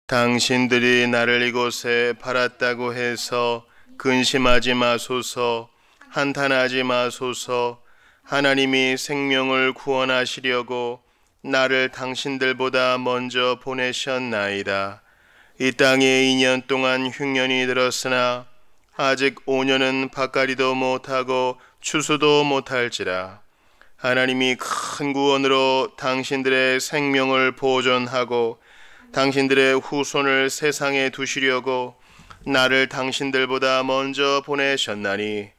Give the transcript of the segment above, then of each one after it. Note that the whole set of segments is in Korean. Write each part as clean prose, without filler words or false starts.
당신들이 나를 이곳에 팔았다고 해서 근심하지 마소서, 한탄하지 마소서. 하나님이 생명을 구원하시려고 나를 당신들보다 먼저 보내셨나이다. 이 땅에 2년 동안 흉년이 들었으나 아직 5년은 밭갈이도 못하고 추수도 못할지라. 하나님이 큰 구원으로 당신들의 생명을 보존하고 당신들의 후손을 세상에 두시려고 나를 당신들보다 먼저 보내셨나니,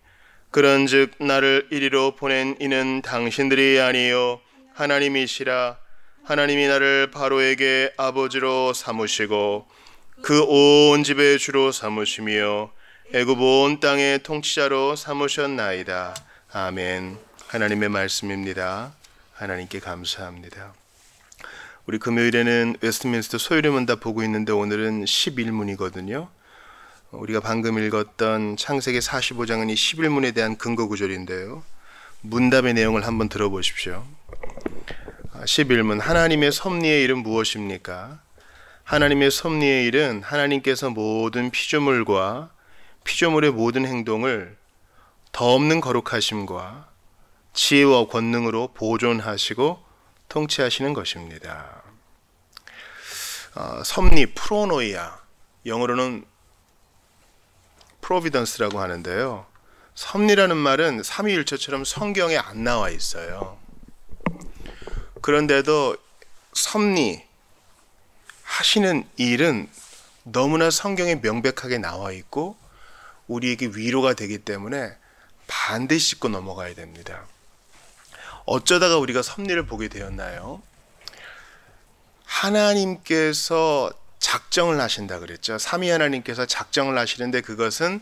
그런즉 나를 이리로 보낸 이는 당신들이 아니요 하나님이시라. 하나님이 나를 바로에게 아버지로 삼으시고 그 온 집의 주로 삼으시며 애굽 온 땅의 통치자로 삼으셨나이다. 아멘. 하나님의 말씀입니다. 하나님께 감사합니다. 우리 금요일에는 웨스트민스터 소유리문답 보고 있는데 오늘은 11문이거든요. 우리가 방금 읽었던 창세기 45장은 이 11문에 대한 근거 구절인데요. 문답의 내용을 한번 들어보십시오. 11문, 하나님의 섭리의 일은 무엇입니까? 하나님의 섭리의 일은 하나님께서 모든 피조물과 피조물의 모든 행동을 더없는 거룩하심과 지혜와 권능으로 보존하시고 통치하시는 것입니다. 섭리, 프로노이아, 영어로는 프로비던스라고 하는데요. 섭리라는 말은 삼위일체처럼 성경에 안 나와 있어요. 그런데도 섭리 하시는 일은 너무나 성경에 명백하게 나와 있고 우리에게 위로가 되기 때문에 반드시 짚고 넘어가야 됩니다. 어쩌다가 우리가 섭리를 보게 되었나요? 하나님께서 작정을 하신다 그랬죠. 삼위 하나님께서 작정을 하시는데 그것은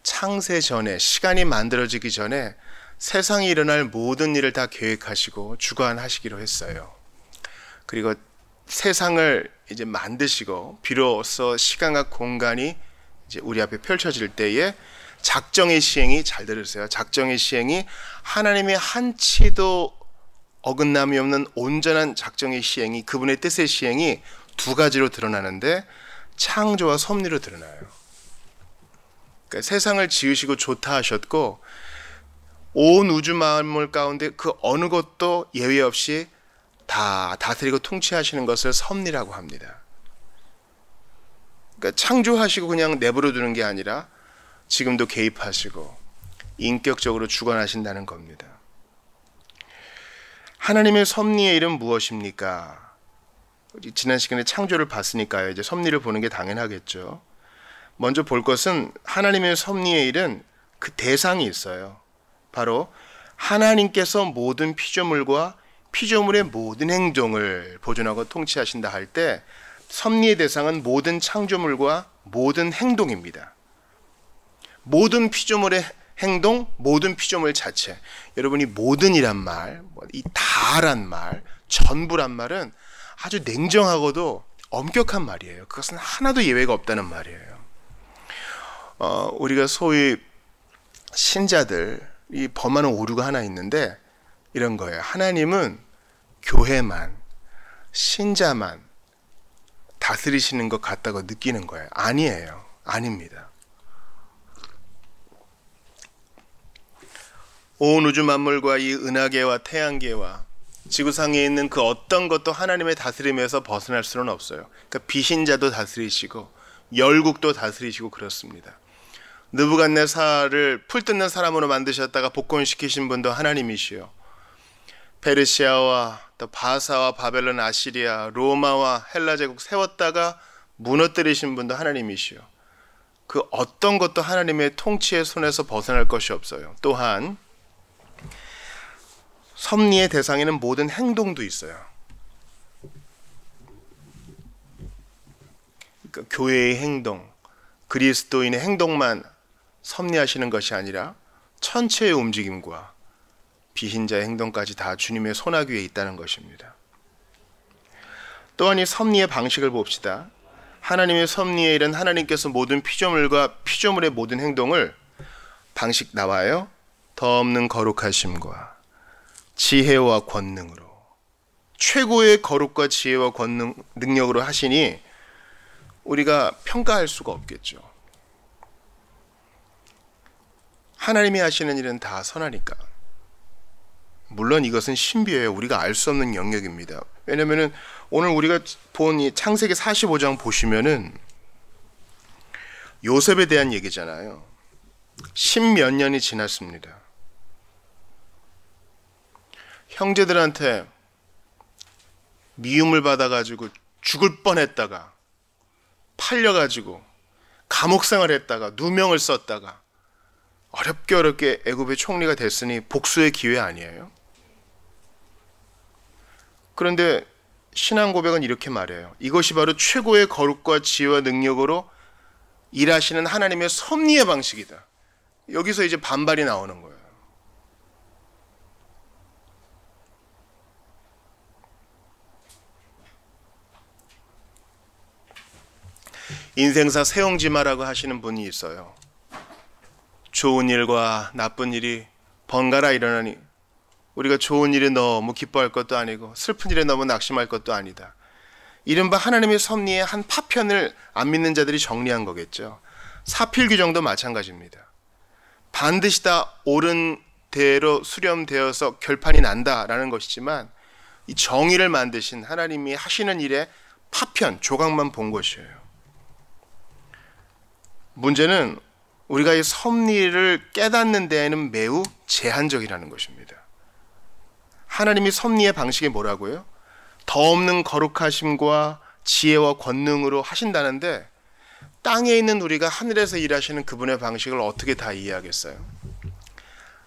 창세 전에, 시간이 만들어지기 전에 세상에 일어날 모든 일을 다 계획하시고 주관하시기로 했어요. 그리고 세상을 이제 만드시고 비로소 시간과 공간이 이제 우리 앞에 펼쳐질 때에 작정의 시행이, 잘 들으세요, 작정의 시행이 하나님의 한치도 어긋남이 없는 온전한 작정의 시행이, 그분의 뜻의 시행이 두 가지로 드러나는데 창조와 섭리로 드러나요. 그러니까 세상을 지으시고 좋다 하셨고 온 우주 만물 가운데 그 어느 것도 예외 없이 다 다스리고 통치하시는 것을 섭리라고 합니다. 그러니까 창조하시고 그냥 내버려 두는 게 아니라 지금도 개입하시고 인격적으로 주관하신다는 겁니다. 하나님의 섭리의 일은 무엇입니까? 지난 시간에 창조를 봤으니까요. 이제 섭리를 보는 게 당연하겠죠. 먼저 볼 것은 하나님의 섭리의 일은 그 대상이 있어요. 바로 하나님께서 모든 피조물과 피조물의 모든 행동을 보존하고 통치하신다 할 때 섭리의 대상은 모든 창조물과 모든 행동입니다. 모든 피조물의 행동, 모든 피조물 자체. 여러분이 모든이란 말, 이 다란 말, 전부란 말은 아주 냉정하고도 엄격한 말이에요. 그것은 하나도 예외가 없다는 말이에요. 우리가 소위 신자들이 범하는 오류가 하나 있는데 이런 거예요. 하나님은 교회만, 신자만 다스리시는 것 같다고 느끼는 거예요. 아니에요. 아닙니다. 온 우주 만물과 이 은하계와 태양계와 지구상에 있는 그 어떤 것도 하나님의 다스림에서 벗어날 수는 없어요. 그러니까 비신자도 다스리시고 열국도 다스리시고 그렇습니다. 느부갓네살을 풀 뜯는 사람으로 만드셨다가 복권시키신 분도 하나님이시요. 페르시아와 또 바사와 바벨론, 아시리아, 로마와 헬라 제국 세웠다가 무너뜨리신 분도 하나님이시요. 그 어떤 것도 하나님의 통치의 손에서 벗어날 것이 없어요. 또한 섭리의 대상에는 모든 행동도 있어요. 그러니까 교회의 행동, 그리스도인의 행동만 섭리하시는 것이 아니라 천체의 움직임과 비신자의 행동까지 다 주님의 손아귀 위에 있다는 것입니다. 또한 이 섭리의 방식을 봅시다. 하나님의 섭리의 일은 하나님께서 모든 피조물과 피조물의 모든 행동을, 방식 나와요. 더 없는 거룩하심과 지혜와 권능으로, 최고의 거룩과 지혜와 권능, 능력으로 하시니 우리가 평가할 수가 없겠죠. 하나님이 하시는 일은 다 선하니까. 물론 이것은 신비예요. 우리가 알 수 없는 영역입니다. 왜냐면은 오늘 우리가 본 이 창세기 45장 보시면은 요셉에 대한 얘기잖아요. 10몇 년이 지났습니다. 형제들한테 미움을 받아가지고 죽을 뻔했다가 팔려가지고 감옥 생활했다가 누명을 썼다가 어렵게 애굽의 총리가 됐으니 복수의 기회 아니에요? 그런데 신앙 고백은 이렇게 말해요. 이것이 바로 최고의 거룩과 지혜와 능력으로 일하시는 하나님의 섭리의 방식이다. 여기서 이제 반발이 나오는 거예요. 인생사 세옹지마라고 하시는 분이 있어요. 좋은 일과 나쁜 일이 번갈아 일어나니 우리가 좋은 일에 너무 기뻐할 것도 아니고 슬픈 일에 너무 낙심할 것도 아니다. 이른바 하나님의 섭리의 한 파편을 안 믿는 자들이 정리한 거겠죠. 사필규정도 마찬가지입니다. 반드시 다 옳은 대로 수렴되어서 결판이 난다라는 것이지만 이 정의를 만드신 하나님이 하시는 일의 파편, 조각만 본 것이에요. 문제는 우리가 이 섭리를 깨닫는 데에는 매우 제한적이라는 것입니다. 하나님이 섭리의 방식이 뭐라고요? 더 없는 거룩하심과 지혜와 권능으로 하신다는데 땅에 있는 우리가 하늘에서 일하시는 그분의 방식을 어떻게 다 이해하겠어요?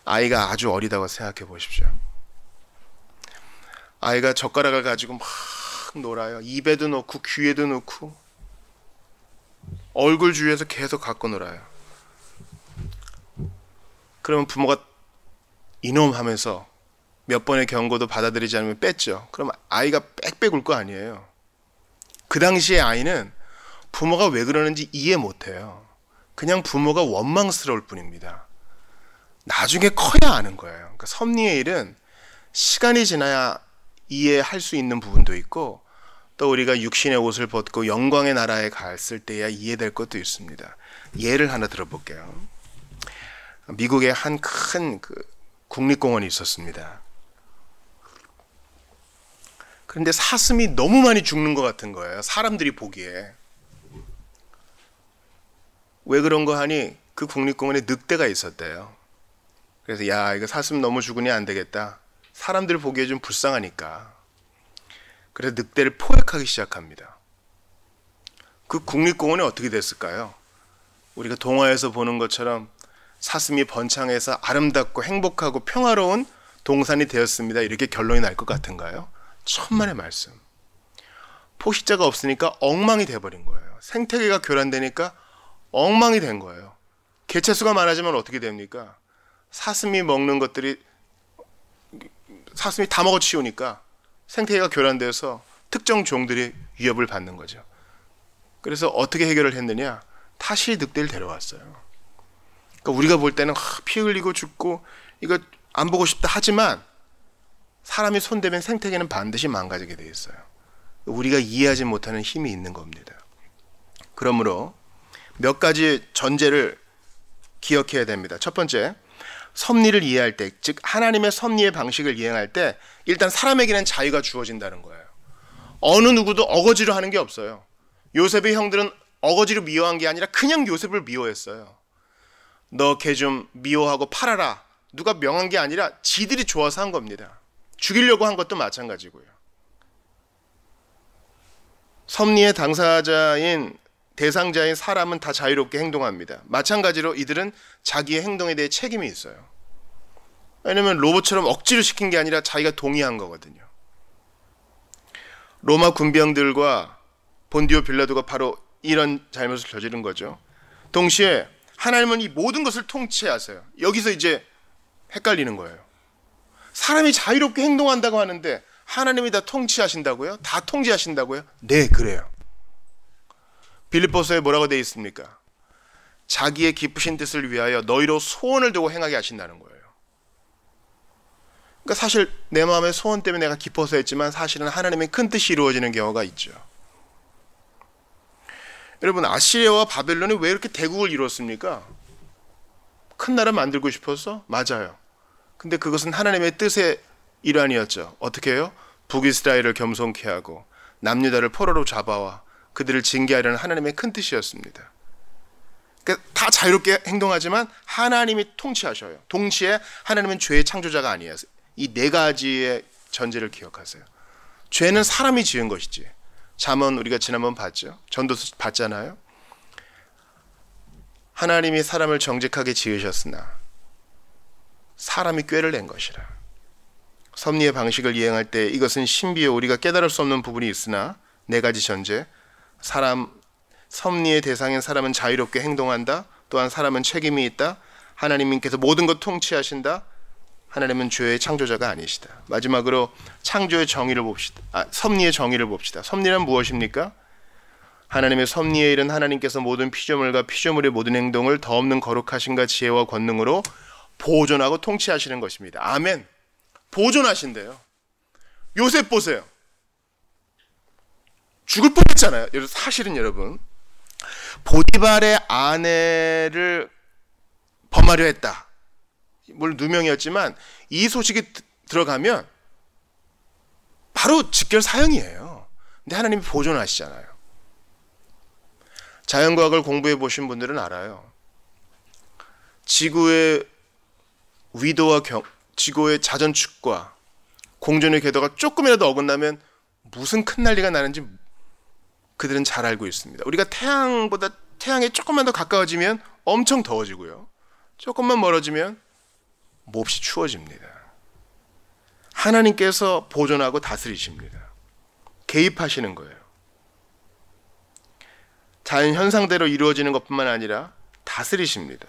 아이가 아주 어리다고 생각해 보십시오. 아이가 젓가락을 가지고 막 놀아요. 입에도 넣고 귀에도 넣고 얼굴 주위에서 계속 갖고 놀아요. 그러면 부모가 이놈 하면서 몇 번의 경고도 받아들이지 않으면 뺐죠. 그럼 아이가 빽빽 울 거 아니에요. 그 당시에 아이는 부모가 왜 그러는지 이해 못해요. 그냥 부모가 원망스러울 뿐입니다. 나중에 커야 아는 거예요. 그러니까 섭리의 일은 시간이 지나야 이해할 수 있는 부분도 있고 또 우리가 육신의 옷을 벗고 영광의 나라에 갔을 때야 이해될 것도 있습니다. 예를 하나 들어볼게요. 미국에 한 큰 국립공원이 있었습니다. 그런데 사슴이 너무 많이 죽는 것 같은 거예요. 사람들이 보기에. 왜 그런 거 하니 그 국립공원에 늑대가 있었대요. 그래서 야, 이거 사슴 너무 죽으니 안 되겠다. 사람들 보기에 좀 불쌍하니까. 그래서 늑대를 포획하기 시작합니다. 그 국립공원이 어떻게 됐을까요? 우리가 동화에서 보는 것처럼 사슴이 번창해서 아름답고 행복하고 평화로운 동산이 되었습니다. 이렇게 결론이 날 것 같은가요? 천만의 말씀. 포식자가 없으니까 엉망이 돼버린 거예요. 생태계가 교란되니까 엉망이 된 거예요. 개체수가 많아지면 어떻게 됩니까? 사슴이 먹는 것들이 사슴이 다 먹어치우니까 생태계가 교란돼서 특정 종들이 위협을 받는 거죠. 그래서 어떻게 해결을 했느냐? 다시 늑대를 데려왔어요. 그러니까 우리가 볼 때는 피 흘리고 죽고 이거 안 보고 싶다 하지만 사람이 손대면 생태계는 반드시 망가지게 돼 있어요. 우리가 이해하지 못하는 힘이 있는 겁니다. 그러므로 몇 가지 전제를 기억해야 됩니다. 첫 번째, 섭리를 이해할 때, 즉 하나님의 섭리의 방식을 이해할 때 일단 사람에게는 자유가 주어진다는 거예요. 어느 누구도 어거지로 하는 게 없어요. 요셉의 형들은 어거지로 미워한 게 아니라 그냥 요셉을 미워했어요. 너 걔 좀 미워하고 팔아라. 누가 명한 게 아니라 지들이 좋아서 한 겁니다. 죽이려고 한 것도 마찬가지고요. 섭리의 당사자인 대상자인 사람은 다 자유롭게 행동합니다. 마찬가지로 이들은 자기의 행동에 대해 책임이 있어요. 왜냐하면 로봇처럼 억지로 시킨 게 아니라 자기가 동의한 거거든요. 로마 군병들과 본디오 빌라도가 바로 이런 잘못을 저지른 거죠. 동시에 하나님은 이 모든 것을 통치하세요. 여기서 이제 헷갈리는 거예요. 사람이 자유롭게 행동한다고 하는데 하나님이 다 통치하신다고요? 다 통제하신다고요? 네, 그래요. 빌립보서에 뭐라고 되어 있습니까? 자기의 기쁘신 뜻을 위하여 너희로 소원을 두고 행하게 하신다는 거예요. 그러니까 사실 내 마음의 소원 때문에 내가 기뻐서 했지만 사실은 하나님의 큰 뜻이 이루어지는 경우가 있죠. 여러분, 아시리아와 바벨론이 왜 이렇게 대국을 이뤘습니까? 큰 나라 만들고 싶어서? 맞아요. 근데 그것은 하나님의 뜻의 일환이었죠. 어떻게 해요? 북이스라엘을 겸손케 하고 남유다를 포로로 잡아와 그들을 징계하려는 하나님의 큰 뜻이었습니다. 그러니까 다 자유롭게 행동하지만 하나님이 통치하셔요. 동시에 하나님은 죄의 창조자가 아니에요. 이 네 가지의 전제를 기억하세요. 죄는 사람이 지은 것이지. 잠언 우리가 지난번 봤죠. 전도서 봤잖아요. 하나님이 사람을 정직하게 지으셨으나 사람이 꾀를 낸 것이라. 섭리의 방식을 이행할 때 이것은 신비요 우리가 깨달을 수 없는 부분이 있으나 네 가지 전제. 섭리의 대상인 사람은 자유롭게 행동한다. 또한 사람은 책임이 있다. 하나님께서 모든 것 통치하신다. 하나님은 죄의 창조자가 아니시다. 마지막으로 창조의 정의를 봅시다. 섭리의 정의를 봅시다. 섭리는 무엇입니까? 하나님의 섭리의 일은 하나님께서 모든 피조물과 피조물의 모든 행동을 더 없는 거룩하심과 지혜와 권능으로 보존하고 통치하시는 것입니다. 아멘. 보존하신대요. 요셉 보세요. 죽을 뻔했잖아요. 사실은 여러분, 보디발의 아내를 범하려 했다. 물론 누명이었지만 이 소식이 들어가면 바로 직결 사형이에요. 근데 하나님이 보존하시잖아요. 자연과학을 공부해 보신 분들은 알아요. 지구의 위도와 지구의 자전축과 공전의 궤도가 조금이라도 어긋나면 무슨 큰 난리가 나는지 그들은 잘 알고 있습니다. 우리가 태양에 조금만 더 가까워지면 엄청 더워지고요. 조금만 멀어지면 몹시 추워집니다. 하나님께서 보존하고 다스리십니다. 개입하시는 거예요. 자연 현상대로 이루어지는 것뿐만 아니라 다스리십니다.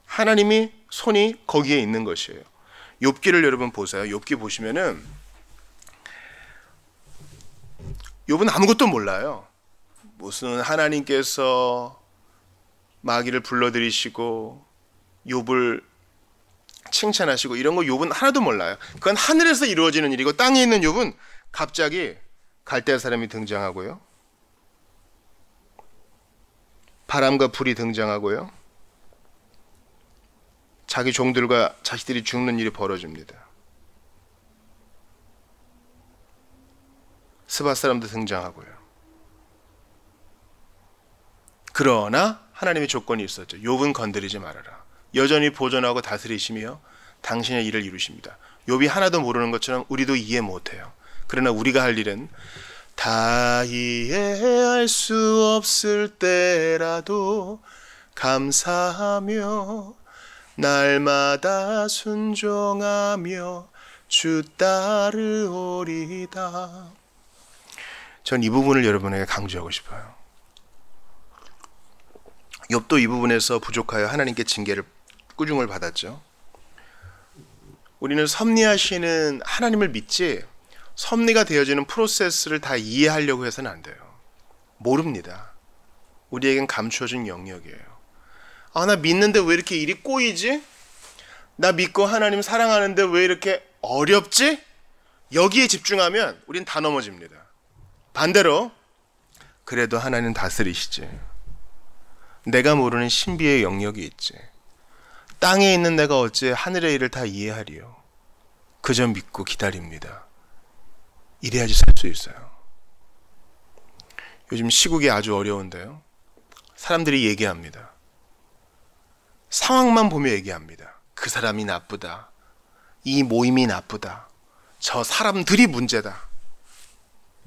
하나님이 손이 거기에 있는 것이에요. 욥기를 여러분 보세요. 욥기 보시면은 욥은 아무것도 몰라요. 무슨 하나님께서 마귀를 불러들이시고 욥을 칭찬하시고 이런 거 욥은 하나도 몰라요. 그건 하늘에서 이루어지는 일이고 땅에 있는 욥은 갑자기 갈대아 사람이 등장하고요. 바람과 불이 등장하고요. 자기 종들과 자식들이 죽는 일이 벌어집니다. 스바 사람도 등장하고요. 그러나 하나님의 조건이 있었죠. 욥은 건드리지 말아라. 여전히 보존하고 다스리시며 당신의 일을 이루십니다. 욥이 하나도 모르는 것처럼 우리도 이해 못해요. 그러나 우리가 할 일은 다 이해할 수 없을 때라도 감사하며 날마다 순종하며 주 따르오리다. 전 이 부분을 여러분에게 강조하고 싶어요. 욥도 이 부분에서 부족하여 하나님께 징계를 꾸중을 받았죠. 우리는 섭리하시는 하나님을 믿지 섭리가 되어지는 프로세스를 다 이해하려고 해서는 안 돼요. 모릅니다. 우리에겐 감추어진 영역이에요. 나 믿는데 왜 이렇게 일이 꼬이지? 나 믿고 하나님 사랑하는데 왜 이렇게 어렵지? 여기에 집중하면 우린 다 넘어집니다. 반대로 그래도 하나님 다스리시지. 내가 모르는 신비의 영역이 있지. 땅에 있는 내가 어찌 하늘의 일을 다 이해하리요. 그저 믿고 기다립니다. 이래야지 살 수 있어요. 요즘 시국이 아주 어려운데요. 사람들이 얘기합니다. 상황만 보며 얘기합니다. 그 사람이 나쁘다. 이 모임이 나쁘다. 저 사람들이 문제다.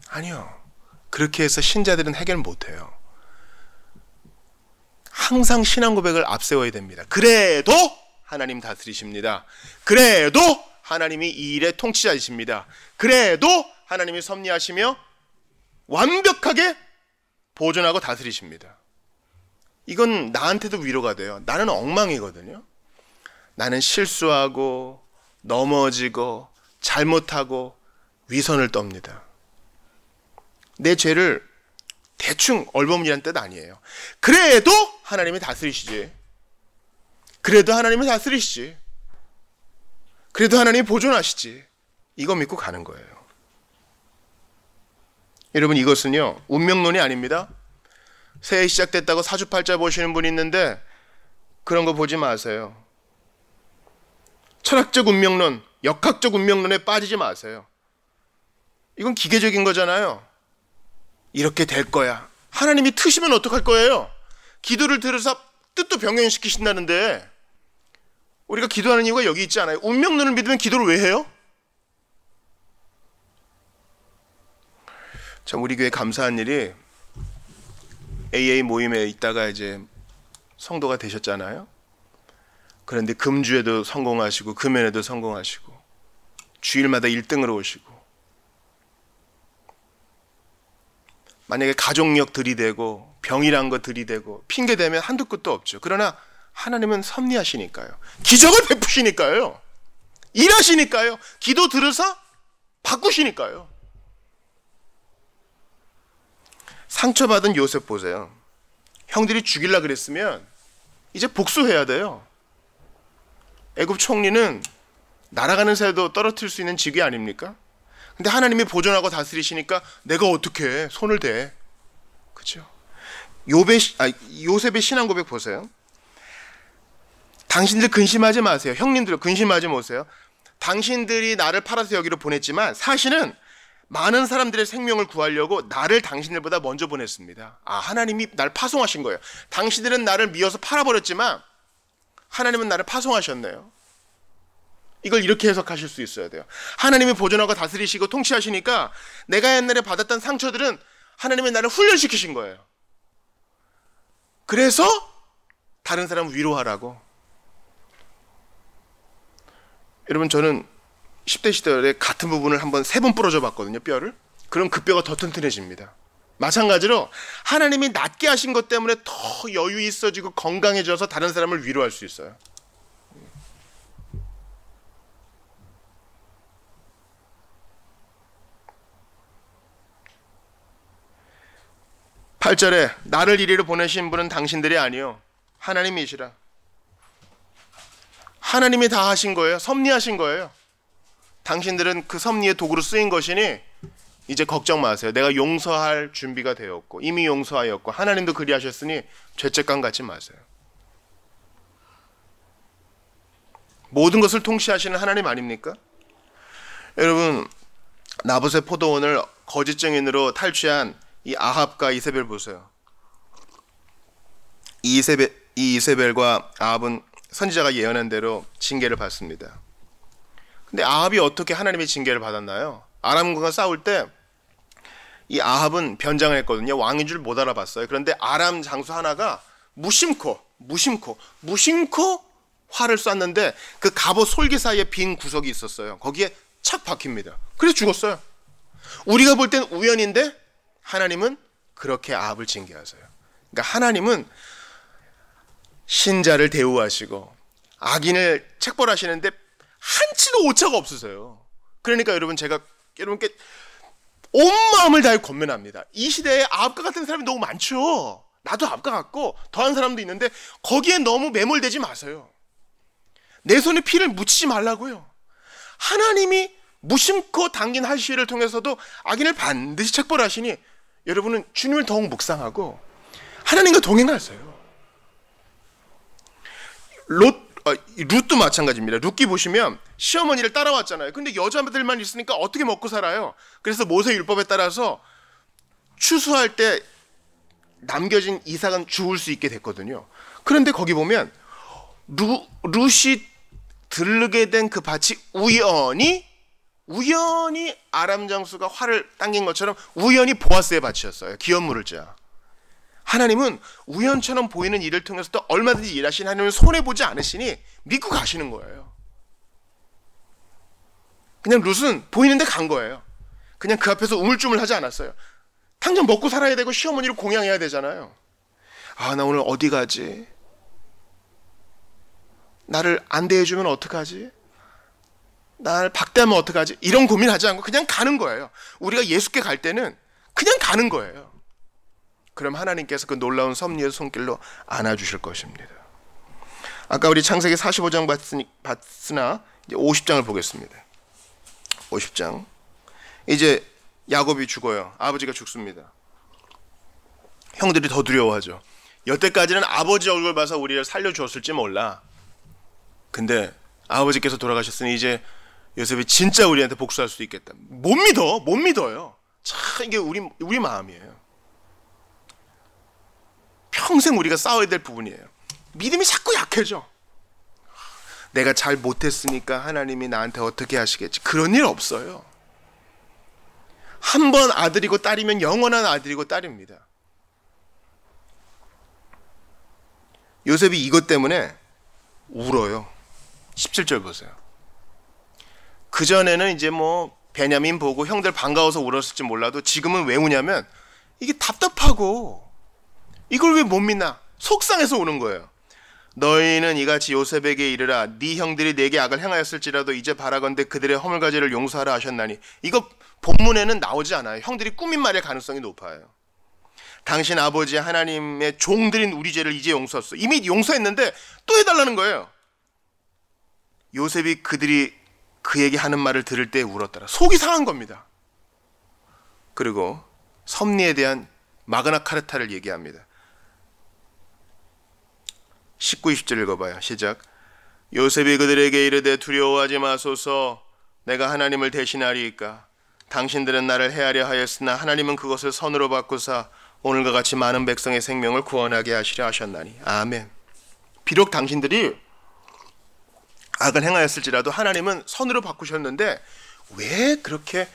아니요. 그렇게 해서 신자들은 해결 못해요. 항상 신앙 고백을 앞세워야 됩니다. 그래도 하나님 다스리십니다. 그래도 하나님이 이 일의 통치자이십니다. 그래도 하나님이 섭리하시며 완벽하게 보존하고 다스리십니다. 이건 나한테도 위로가 돼요. 나는 엉망이거든요. 나는 실수하고 넘어지고 잘못하고 위선을 떱니다. 내 죄를 대충 얼버무리란 뜻 아니에요. 그래도 하나님이 다스리시지. 그래도 하나님이 다스리시지. 그래도 하나님이 보존하시지. 이거 믿고 가는 거예요. 여러분, 이것은요 운명론이 아닙니다. 새해 시작됐다고 사주팔자 보시는 분이 있는데 그런 거 보지 마세요. 철학적 운명론, 역학적 운명론에 빠지지 마세요. 이건 기계적인 거잖아요. 이렇게 될 거야. 하나님이 트시면 어떡할 거예요? 기도를 들어서 뜻도 변경시키신다는데 우리가 기도하는 이유가 여기 있지 않아요? 운명론을 믿으면 기도를 왜 해요? 참 우리 교회 감사한 일이 AA 모임에 있다가 이제 성도가 되셨잖아요. 그런데 금주에도 성공하시고 금연에도 성공하시고 주일마다 1등으로 오시고 만약에 가족력 들이대고 병이란 거 들이대고 핑계대면 한두 끝도 없죠. 그러나 하나님은 섭리하시니까요. 기적을 베푸시니까요. 일하시니까요. 기도 들으사 바꾸시니까요. 상처받은 요셉 보세요. 형들이 죽이려고 그랬으면 이제 복수해야 돼요. 애굽 총리는 날아가는 새도 떨어뜨릴 수 있는 직위 아닙니까? 근데 하나님이 보존하고 다스리시니까 내가 어떻게 손을 대? 그죠? 요셉의 신앙 고백 보세요. 당신들 근심하지 마세요. 형님들 근심하지 마세요. 당신들이 나를 팔아서 여기로 보냈지만 사실은 많은 사람들의 생명을 구하려고 나를 당신들보다 먼저 보냈습니다. 하나님이 날 파송하신 거예요. 당신들은 나를 미워서 팔아버렸지만 하나님은 나를 파송하셨네요. 이걸 이렇게 해석하실 수 있어야 돼요. 하나님이 보존하고 다스리시고 통치하시니까 내가 옛날에 받았던 상처들은 하나님이 나를 훈련시키신 거예요. 그래서 다른 사람 위로하라고. 여러분 저는 10대 시절에 같은 부분을 한번 3번 부러져 봤거든요. 뼈를. 그럼 그 뼈가 더 튼튼해집니다. 마찬가지로 하나님이 낫게 하신 것 때문에 더 여유 있어지고 건강해져서 다른 사람을 위로할 수 있어요. 8절에 나를 이리로 보내신 분은 당신들이 아니요 하나님이시라. 하나님이 다 하신 거예요. 섭리하신 거예요. 당신들은 그 섭리의 도구로 쓰인 것이니 이제 걱정 마세요. 내가 용서할 준비가 되었고 이미 용서하였고 하나님도 그리하셨으니 죄책감 갖지 마세요. 모든 것을 통치하시는 하나님 아닙니까? 여러분 나봇의 포도원을 거짓 증인으로 탈취한 이 아합과 이세벨 보세요. 이 이세벨과 아합은 선지자가 예언한 대로 징계를 받습니다. 근데 아합이 어떻게 하나님의 징계를 받았나요? 아람과 싸울 때 이 아합은 변장을 했거든요. 왕인 줄 못 알아봤어요. 그런데 아람 장수 하나가 무심코 활을 쐈는데 그 갑옷 솔기 사이에 빈 구석이 있었어요. 거기에 착 박힙니다. 그래서 죽었어요. 우리가 볼 땐 우연인데 하나님은 그렇게 아합을 징계하세요. 그러니까 하나님은 신자를 대우하시고 악인을 책벌하시는데 한치도 오차가 없으세요. 그러니까 여러분 제가 여러분께 온 마음을 다해 권면합니다. 이 시대에 아합과 같은 사람이 너무 많죠. 나도 아합과 같고 더한 사람도 있는데 거기에 너무 매몰되지 마세요. 내 손에 피를 묻히지 말라고요. 하나님이 무심코 당긴 할시를 통해서도 악인을 반드시 책벌하시니 여러분은 주님을 더욱 묵상하고 하나님과 동행하세요. 룻도 마찬가지입니다. 룻기 보시면 시어머니를 따라왔잖아요. 근데 여자들만 있으니까 어떻게 먹고 살아요? 그래서 모세 율법에 따라서 추수할 때 남겨진 이삭은 죽을 수 있게 됐거든요. 그런데 거기 보면 룻이 들르게 된 그 밭이 우연히 아람 장수가 활을 당긴 것처럼 우연히 보아스의 밭이었어요. 기업물을 짜. 하나님은 우연처럼 보이는 일을 통해서도 얼마든지 일하신 하나님은 손해보지 않으시니 믿고 가시는 거예요. 그냥 룻은 보이는데 간 거예요. 그냥 그 앞에서 우물쭈물하지 않았어요. 당장 먹고 살아야 되고 시어머니를 공양해야 되잖아요. 나 오늘 어디 가지? 나를 안 대해주면 어떡하지? 나를 박대하면 어떡하지? 이런 고민하지 않고 그냥 가는 거예요. 우리가 예수께 갈 때는 그냥 가는 거예요. 그럼 하나님께서 그 놀라운 섭리의 손길로 안아주실 것입니다. 아까 우리 창세기 45장 봤으나 이제 50장을 보겠습니다. 50장. 이제 야곱이 죽어요. 아버지가 죽습니다. 형들이 더 두려워하죠. 여태까지는 아버지 얼굴 봐서 우리를 살려주었을지 몰라. 근데 아버지께서 돌아가셨으니 이제 요셉이 진짜 우리한테 복수할 수도 있겠다. 못 믿어요. 참 이게 우리 마음이에요. 평생 우리가 싸워야 될 부분이에요. 믿음이 자꾸 약해져. 내가 잘 못했으니까 하나님이 나한테 어떻게 하시겠지. 그런 일 없어요. 한 번 아들이고 딸이면 영원한 아들이고 딸입니다. 요셉이 이것 때문에 울어요. 17절 보세요. 그전에는 이제 뭐 베냐민 보고 형들 반가워서 울었을지 몰라도 지금은 왜 우냐면 이게 답답하고 이걸 왜 못 믿나 속상해서 우는 거예요. 너희는 이같이 요셉에게 이르라 네 형들이 내게 악을 행하였을지라도 이제 바라건대 그들의 허물가지를 용서하라 하셨나니. 이거 본문에는 나오지 않아요. 형들이 꾸민 말일 가능성이 높아요. 당신 아버지 하나님의 종들인 우리 죄를 이제 용서했어. 이미 용서했는데 또 해달라는 거예요. 요셉이 그들이 그에게 하는 말을 들을 때 울었더라. 속이 상한 겁니다. 그리고 섭리에 대한 마그나 카르타를 얘기합니다. 19, 20절 읽어봐요. 시작. 요셉이 그들에게 이르되 두려워하지 마소서 내가 하나님을 대신하리이까. 당신들은 나를 해하려 하였으나 하나님은 그것을 선으로 바꾸사 오늘과 같이 많은 백성의 생명을 구원하게 하시려 하셨나니. 아멘. 비록 당신들이 악을 행하였을지라도 하나님은 선으로 바꾸셨는데 왜 그렇게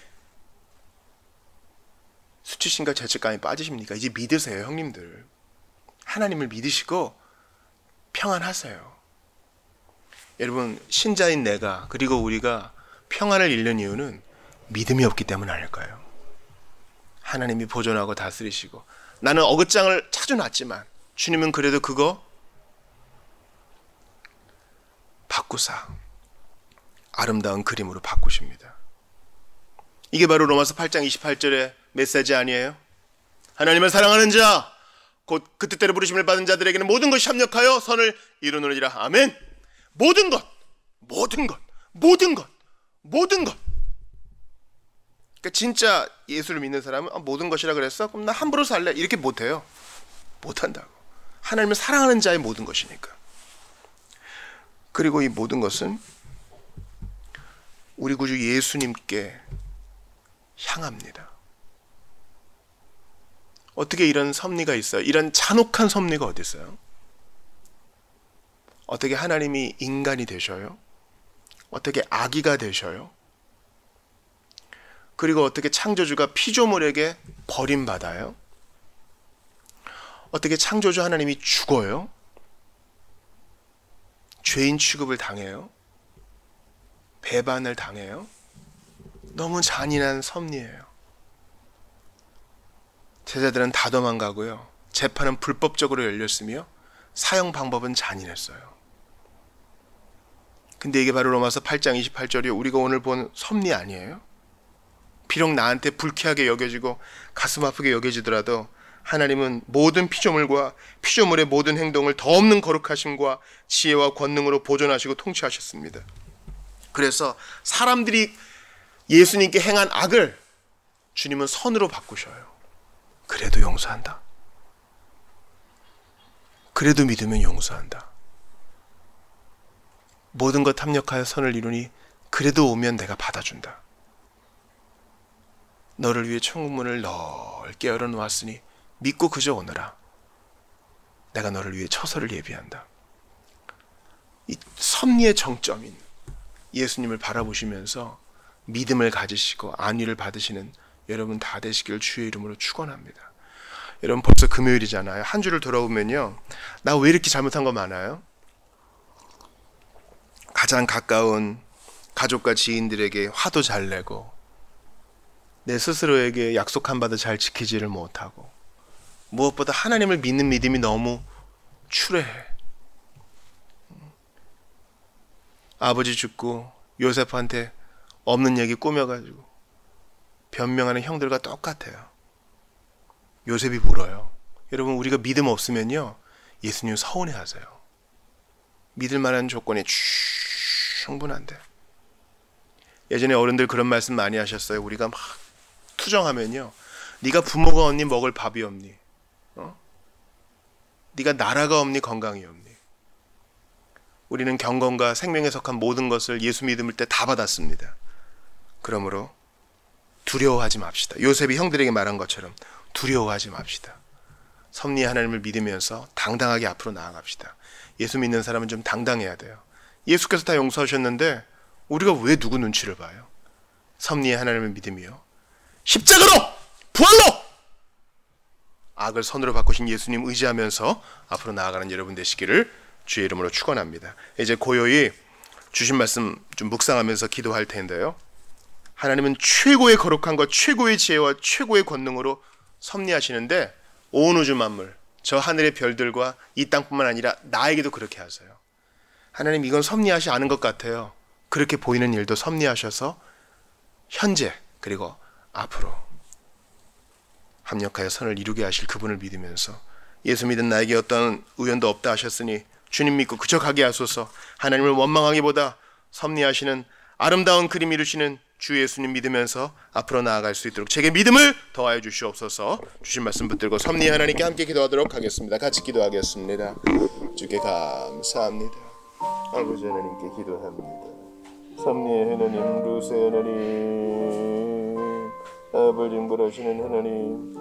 수치심과 죄책감에 빠지십니까? 이제 믿으세요, 형님들. 하나님을 믿으시고 평안하세요. 여러분, 신자인 내가 그리고 우리가 평안을 잃는 이유는 믿음이 없기 때문 아닐까요? 하나님이 보존하고 다스리시고 나는 어긋장을 찾아놨지만 주님은 그래도 그거 바꾸사 아름다운 그림으로 바꾸십니다. 이게 바로 로마서 8장 28절의 메시지 아니에요? 하나님을 사랑하는 자 곧 그 뜻대로 부르심을 받은 자들에게는 모든 것이 협력하여 선을 이루느니라. 아멘. 모든 것. 그러니까 진짜 예수를 믿는 사람은 모든 것이라 그랬어? 그럼 나 함부로 살래? 이렇게 못해요. 못한다고. 하나님을 사랑하는 자의 모든 것이니까. 그리고 이 모든 것은 우리 구주 예수님께 향합니다. 어떻게 이런 섭리가 있어요? 이런 잔혹한 섭리가 어디 있어요? 어떻게 하나님이 인간이 되셔요? 어떻게 아기가 되셔요? 그리고 어떻게 창조주가 피조물에게 버림받아요? 어떻게 창조주 하나님이 죽어요? 죄인 취급을 당해요? 배반을 당해요? 너무 잔인한 섭리예요. 제자들은 다 도망가고요. 재판은 불법적으로 열렸으며 사형 방법은 잔인했어요. 근데 이게 바로 로마서 8장 28절이 우리가 오늘 본 섭리 아니에요? 비록 나한테 불쾌하게 여겨지고 가슴 아프게 여겨지더라도 하나님은 모든 피조물과 피조물의 모든 행동을 더 없는 거룩하심과 지혜와 권능으로 보존하시고 통치하셨습니다. 그래서 사람들이 예수님께 행한 악을 주님은 선으로 바꾸셔요. 그래도 용서한다. 그래도 믿으면 용서한다. 모든 것 합력하여 선을 이루니 그래도 오면 내가 받아준다. 너를 위해 천국문을 넓게 열어놓았으니 믿고 그저 오너라. 내가 너를 위해 처소를 예비한다. 이 섭리의 정점인 예수님을 바라보시면서 믿음을 가지시고 안위를 받으시는 여러분 다 되시길 주의 이름으로 축원합니다. 여러분 벌써 금요일이잖아요. 한 주를 돌아보면요. 나 왜 이렇게 잘못한 거 많아요? 가장 가까운 가족과 지인들에게 화도 잘 내고 내 스스로에게 약속한 바도 잘 지키지를 못하고 무엇보다 하나님을 믿는 믿음이 너무 추레해. 아버지 죽고 요셉한테 없는 얘기 꾸며가지고 변명하는 형들과 똑같아요. 요셉이 울어요. 여러분 우리가 믿음 없으면요 예수님 서운해하세요. 믿을 만한 조건이 충분한데. 예전에 어른들 그런 말씀 많이 하셨어요. 우리가 막 투정하면요 네가 부모가 없니 먹을 밥이 없니? 네가 나라가 없니 건강이 없니? 우리는 경건과 생명에 속한 모든 것을 예수 믿음을 때 다 받았습니다. 그러므로 두려워하지 맙시다. 요셉이 형들에게 말한 것처럼 두려워하지 맙시다. 섭리의 하나님을 믿으면서 당당하게 앞으로 나아갑시다. 예수 믿는 사람은 좀 당당해야 돼요. 예수께서 다 용서하셨는데 우리가 왜 누구 눈치를 봐요? 섭리의 하나님을 믿으며 십자가로 부활로 악을 선으로 바꾸신 예수님 의지하면서 앞으로 나아가는 여러분 되시기를 주의 이름으로 축원합니다. 이제 고요히 주신 말씀 좀 묵상하면서 기도할 텐데요. 하나님은 최고의 거룩한 것, 최고의 지혜와 최고의 권능으로 섭리하시는데 온 우주 만물, 저 하늘의 별들과 이 땅뿐만 아니라 나에게도 그렇게 하세요. 하나님 이건 섭리하시 않은 것 같아요. 그렇게 보이는 일도 섭리하셔서 현재 그리고 앞으로 합력하여 선을 이루게 하실 그분을 믿으면서 예수 믿은 나에게 어떤 우연도 없다 하셨으니 주님 믿고 그저 가게 하소서. 하나님을 원망하기보다 섭리하시는 아름다운 그림 이루시는 주 예수님 믿으면서 앞으로 나아갈 수 있도록 제게 믿음을 더하여 주시옵소서. 주신 말씀 붙들고 섭리의 하나님께 함께 기도하도록 하겠습니다. 같이 기도하겠습니다. 주께 감사합니다. 아버지 하나님께 기도합니다. 섭리의 하나님, 루세 하나님, 아버지 징벌하시는 하나님,